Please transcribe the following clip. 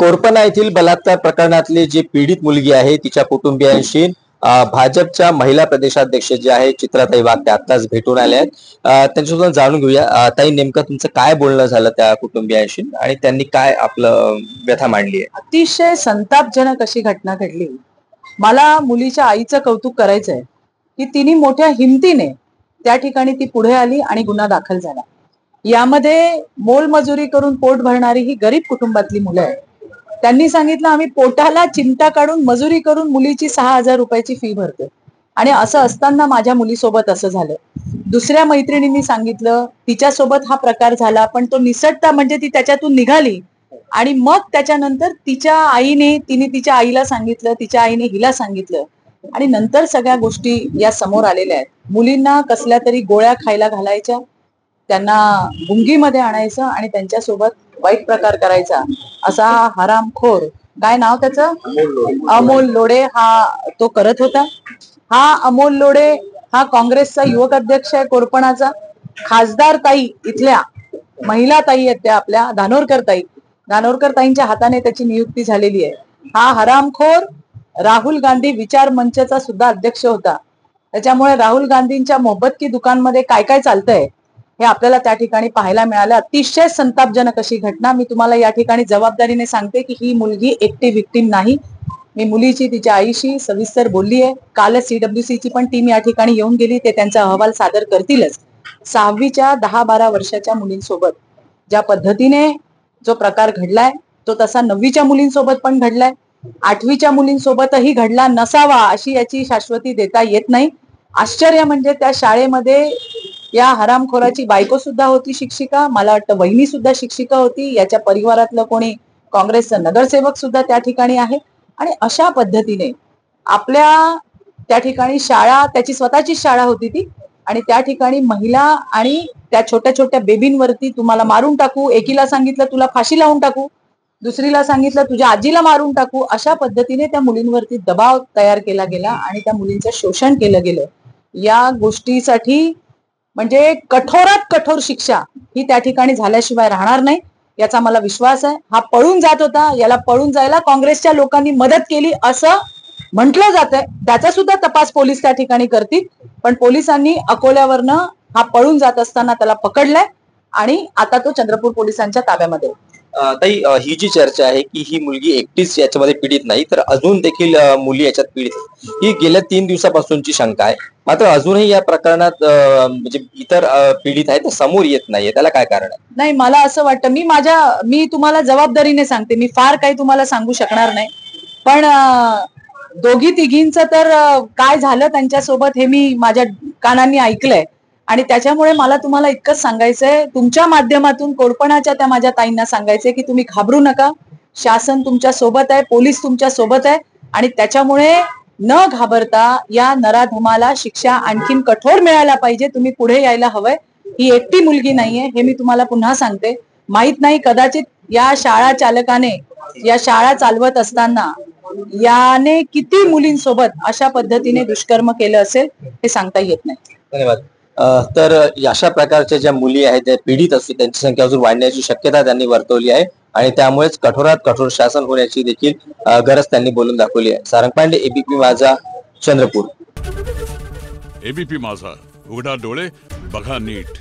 कोरपणा येथील बलात्कार प्रकरणातली जी पीडित मुलगी आहे तिच्या कुटुंबियांशी भाजपच्या महिला प्रदेशाध्यक्ष जे आहे चित्राताई वाघ त्या आत्ताच भेटून आल्या आहेत. त्यांच्यासोबत जाणून घेऊया. ताई, नेमकं तुमचं काय बोलणं झालं त्या कुटुंबियांशी आणि त्यांनी काय आपलं व्यथा मांडली आहे? अतिशय संतापजनक अशी घटना घडली. मला मुलीच्या आईचं कौतुक करायचंय की तिने मोठ्या हिमतीने त्या ठिकाणी ती पुढे आली आणि गुन्हा दाखल झाला. यामध्ये मोलमजुरी करून पोट भरणारी ही गरीब कुटुंबातली मुलं आहेत. त्यांनी सांगितलं, आम्ही पोटाला चिमटा काढून मजुरी करून मुलीची 6,000 रुपयाची फी भरतो आणि असं असताना माझ्या मुलीसोबत असं झालं. दुसऱ्या मैत्रिणींनी सांगितलं तिच्यासोबत हा प्रकार झाला, पण तो निसटता म्हणजे ती त्याच्यातून निघाली आणि मग त्याच्यानंतर तिने तिच्या आईला सांगितलं, तिच्या आईने हिला सांगितलं आणि नंतर सगळ्या गोष्टी या समोर आलेल्या आहेत. मुलींना कसल्या तरी गोळ्या खायला घालायच्या, त्यांना गुंगीमध्ये आणायचं आणि त्यांच्यासोबत वाईट प्रकार करायचा, असा हा हरामखोर, काय नाव त्याचं, अमोल लोढे, हा तो करत होता. हा अमोल लोढे हा काँग्रेसचा युवक अध्यक्ष आहे कोरपणाचा. खासदार ताई, इथल्या महिला ताई आहेत त्या आपल्या धानोरकर ताईंच्या हाताने त्याची नियुक्ती झालेली आहे. हा हरामखोर राहुल गांधी विचार मंचचा सुद्धा अध्यक्ष होता. त्याच्यामुळे राहुल गांधींच्या मोहब्बत की दुकानमध्ये काय काय चालतंय हे आपल्याला त्या ठिकाणी पाहायला मिळालं. अतिशय संतापजनक अशी घटना. मी तुम्हाला या ठिकाणी जबाबदारीने सांगते की ही मुलगी एकटी विक्टीम नाही. मी मुलीची तिच्या आईशी सविस्तर बोलली आहे. कालच CWC ची पण टीम या ठिकाणी येऊन गेली. ते त्यांचा अहवाल सादर करतीलच. 6वीच्या 10-12 वर्षाच्या मुलींसोबत ज्या पद्धतीने जो प्रकार घडलाय तो तसा 9वीच्या मुलींसोबत पण घडलाय. 8वीच्या मुलींसोबतही घडला नसावा अशी याची शाश्वती देता येत नाही. आश्चर्य म्हणजे त्या शाळेमध्ये या हरामखोराची बायको सुद्धा होती शिक्षिका, मला वाटतं वहिनी सुद्धा शिक्षिका होती, याच्या परिवारातलं कोणी काँग्रेसचा नगरसेवक सुद्धा त्या ठिकाणी आहे. आणि अशा पद्धतीने आपल्या त्या ठिकाणी शाळा, त्याची स्वतःची शाळा होती ती, आणि त्या ठिकाणी महिला आणि त्या छोट्या छोट्या बेबींवरती तुम्हाला मारून टाकू, एकीला सांगितलं तुला फाशी लावून टाकू, दुसरीला सांगितलं तुझ्या आजीला मारून टाकू, अशा पद्धतीने त्या मुलींवरती दबाव तयार केला गेला आणि त्या मुलींचं शोषण केलं गेलं. या गोष्टीसाठी म्हणजे कठोरात कठोर शिक्षा ही त्या ठिकाणी झाल्याशिवाय राहणार नाही याचा मला विश्वास आहे. हा पळून जात होता, याला पळून जायला काँग्रेसच्या लोकांनी मदत केली असं म्हटलं जातंय. त्याचा सुद्धा तपास पोलीस त्या ठिकाणी करतील. पण पोलिसांनी अकोल्यावरनं हा पळून जात असताना त्याला पकडलाय आणि आता तो चंद्रपूर पोलिसांच्या ताब्यामध्ये. ताई, ही जी चर्चा आहे की ही मुलगी एकटीच याच्यामध्ये पीडित नाही तर अजून देखील मुली याच्यात पीडित, ही गेल्या 3 दिवसापासूनची शंका आहे. मात्र अजूनही या प्रकरणात म्हणजे इतर पीडित आहेत समोर येत नाहीये, त्याला काय कारण आहे? नाही, मला असं वाटतं, मी तुम्हाला जबाबदारीने सांगते, मी फार काही तुम्हाला सांगू शकणार नाही, पण दोघी तिघींचं तर काय झालं त्यांच्यासोबत हे मी माझ्या कानांनी ऐकलंय. आणि त्याच्यामुळे मला तुम्हाला इतकंच सांगायचंय, तुमच्या माध्यमातून कोरपणाच्या त्या माझ्या ताईंना सांगायचंय की तुम्ही घाबरू नका. शासन तुमच्या सोबत आहे, पोलीस तुमच्या सोबत आहे आणि त्याच्यामुळे न घाबरता या नराधमाला शिक्षा आणखीन कठोर मिळायला पाहिजे. तुम्ही पुढे यायला हवंय. ही एकटी मुलगी नाहीये हे मी तुम्हाला पुन्हा सांगते. माहित नाही, कदाचित या शाळा चालकाने या शाळा चालवत असताना याने किती मुलींसोबत अशा पद्धतीने दुष्कर्म केलं असेल हे सांगता येत नाही. धन्यवाद. तर अशा प्रकारच्या ज्या मुली आहेत त्या पीडित असतील त्यांची संख्या अजून वाढण्याची शक्यता त्यांनी वर्तवली आहे आणि त्यामुळेच कठोरात कठोर शासन होण्याची देखील गरज त्यांनी बोलून दाखवली आहे. सारंग पांडे, ABP माझा, चंद्रपूर. ABP माझा, उघडा डोळे बघा नीट.